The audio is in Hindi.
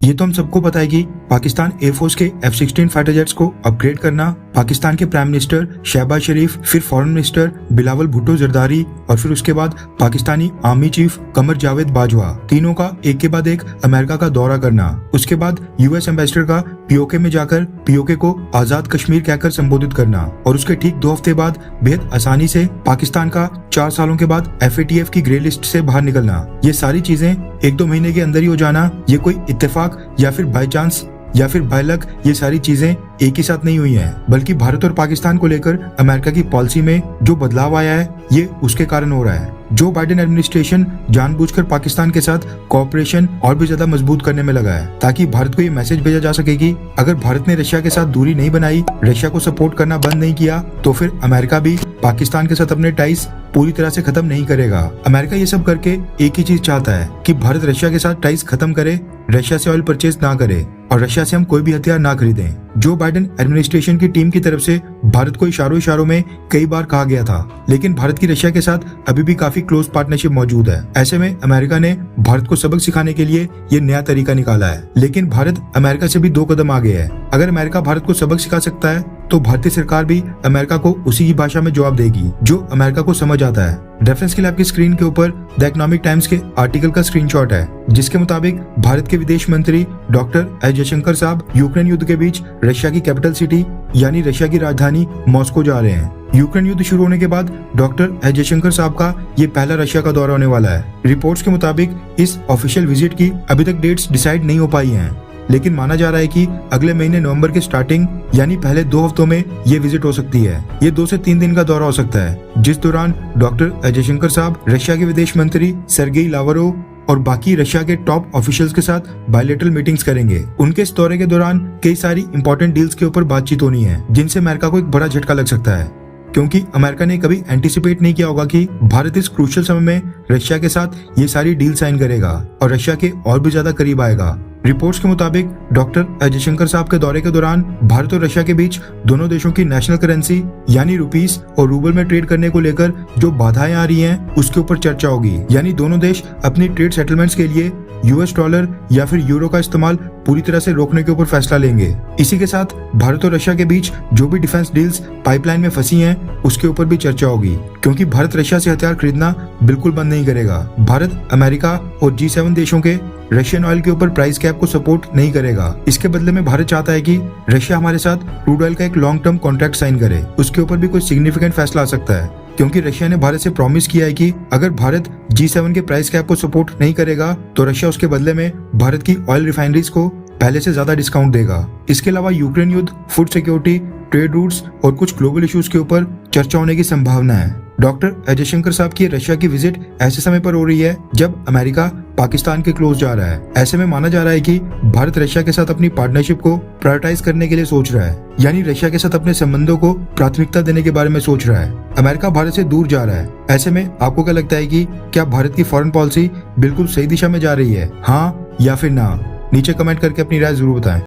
ये तो हम सबको पता है कि पाकिस्तान एयरफोर्स के F-16 फाइटर जेट्स को अपग्रेड करना पाकिस्तान के प्राइम मिनिस्टर शहबाज शरीफ, फिर फॉरेन मिनिस्टर बिलावल भुट्टो जरदारी और फिर उसके बाद पाकिस्तानी आर्मी चीफ कमर जावेद बाजवा, तीनों का एक के बाद एक अमेरिका का दौरा करना। उसके बाद यूएस एम्बेसडर का पीओके में जाकर पीओके को आजाद कश्मीर कहकर संबोधित करना और उसके ठीक 2 हफ्ते बाद बेहद आसानी से पाकिस्तान का 4 सालों के बाद FATF की ग्रे लिस्ट से बाहर निकलना। ये सारी चीजें 1-2 महीने के अंदर ही हो जाना, ये कोई इत्तेफाक या फिर बाय चांस या फिर बाय लक ये सारी चीजें एक ही साथ नहीं हुई हैं, बल्कि भारत और पाकिस्तान को लेकर अमेरिका की पॉलिसी में जो बदलाव आया है ये उसके कारण हो रहा है। जो बाइडेन एडमिनिस्ट्रेशन जानबूझकर पाकिस्तान के साथ कोऑपरेशन और भी ज्यादा मजबूत करने में लगा है ताकि भारत को ये मैसेज भेजा जा सके कि अगर भारत ने रशिया के साथ दूरी नहीं बनाई, रशिया को सपोर्ट करना बंद नहीं किया, तो फिर अमेरिका भी पाकिस्तान के साथ अपने टाइज पूरी तरह से खत्म नहीं करेगा। अमेरिका ये सब करके एक ही चीज चाहता है कि भारत रशिया के साथ टाइज खत्म करे, रशिया से ऑयल परचेज ना करे और रशिया से हम कोई भी हथियार ना खरीदें। जो बाइडेन एडमिनिस्ट्रेशन की टीम की तरफ से भारत को इशारों में कई बार कहा गया था, लेकिन भारत की रशिया के साथ अभी भी काफी क्लोज पार्टनरशिप मौजूद है। ऐसे में अमेरिका ने भारत को सबक सिखाने के लिए ये नया तरीका निकाला है, लेकिन भारत अमेरिका से भी 2 कदम आगे है। अगर अमेरिका भारत को सबक सिखा सकता है तो भारतीय सरकार भी अमेरिका को उसी की भाषा में जवाब देगी जो अमेरिका को समझ आता है। रेफरेंस के लिए आपकी स्क्रीन के ऊपर द इकोनॉमिक टाइम्स के आर्टिकल का स्क्रीनशॉट है, जिसके मुताबिक भारत के विदेश मंत्री डॉक्टर एस जयशंकर साहब यूक्रेन युद्ध के बीच रशिया की कैपिटल सिटी यानी रशिया की राजधानी मॉस्को जा रहे हैं। यूक्रेन युद्ध शुरू होने के बाद डॉक्टर एस जयशंकर साहब का ये पहला रशिया का दौरा होने वाला है। रिपोर्ट्स के मुताबिक इस ऑफिशियल विजिट की अभी तक डेट्स डिसाइड नहीं हो पाई हैं, लेकिन माना जा रहा है कि अगले महीने नवंबर के स्टार्टिंग यानी पहले 2 हफ्तों में ये विजिट हो सकती है। ये 2 से 3 दिन का दौरा हो सकता है, जिस दौरान डॉक्टर एस जयशंकर साहब रशिया के विदेश मंत्री सर्गेई लावरोव और बाकी रशिया के टॉप ऑफिशियल्स के साथ बायलैटरल मीटिंग्स करेंगे। उनके इस दौरे के दौरान कई सारी इंपॉर्टेंट डील्स के ऊपर बातचीत होनी है, जिनसे अमेरिका को एक बड़ा झटका लग सकता है, क्योंकि अमेरिका ने कभी एंटिसिपेट नहीं किया होगा कि भारत इस क्रूशियल समय में रशिया के साथ ये सारी डील साइन करेगा और रशिया के और भी ज्यादा करीब आएगा। रिपोर्ट्स के मुताबिक डॉक्टर एस जयशंकर साहब के दौरे के दौरान भारत और रशिया के बीच दोनों देशों की नेशनल करेंसी यानी रुपीस और रूबल में ट्रेड करने को लेकर जो बाधाएं आ रही हैं उसके ऊपर चर्चा होगी। यानी दोनों देश अपनी ट्रेड सेटलमेंट्स के लिए US डॉलर या फिर यूरो का इस्तेमाल पूरी तरह से रोकने के ऊपर फैसला लेंगे। इसी के साथ भारत और रशिया के बीच जो भी डिफेंस डील्स पाइपलाइन में फंसी हैं उसके ऊपर भी चर्चा होगी, क्योंकि भारत रशिया से हथियार खरीदना बिल्कुल बंद नहीं करेगा। भारत अमेरिका और G7 देशों के रशियन ऑयल के ऊपर प्राइस कैप को सपोर्ट नहीं करेगा। इसके बदले में भारत चाहता है कि रशिया हमारे साथ क्रूड ऑयल का एक लॉन्ग टर्म कॉन्ट्रैक्ट साइन करे। उसके ऊपर भी कोई सिग्निफिकेंट फैसला आ सकता है, क्योंकि रशिया ने भारत से प्रॉमिस किया है कि अगर भारत G7 के प्राइस कैप को सपोर्ट नहीं करेगा तो रशिया उसके बदले में भारत की ऑयल रिफाइनरीज को पहले से ज्यादा डिस्काउंट देगा। इसके अलावा यूक्रेन युद्ध, फूड सिक्योरिटी, ट्रेड रूट्स और कुछ ग्लोबल इश्यूज के ऊपर चर्चा होने की संभावना है। डॉक्टर एस जयशंकर साहब की रशिया की विजिट ऐसे समय पर हो रही है जब अमेरिका पाकिस्तान के क्लोज जा रहा है। ऐसे में माना जा रहा है कि भारत रशिया के साथ अपनी पार्टनरशिप को प्रायोरिटाइज करने के लिए सोच रहा है, यानी रशिया के साथ अपने संबंधों को प्राथमिकता देने के बारे में सोच रहा है। अमेरिका भारत से दूर जा रहा है। ऐसे में आपको क्या लगता है कि क्या भारत की फॉरेन पॉलिसी बिल्कुल सही दिशा में जा रही है, हाँ या फिर ना? नीचे कमेंट करके अपनी राय जरूर बताएं।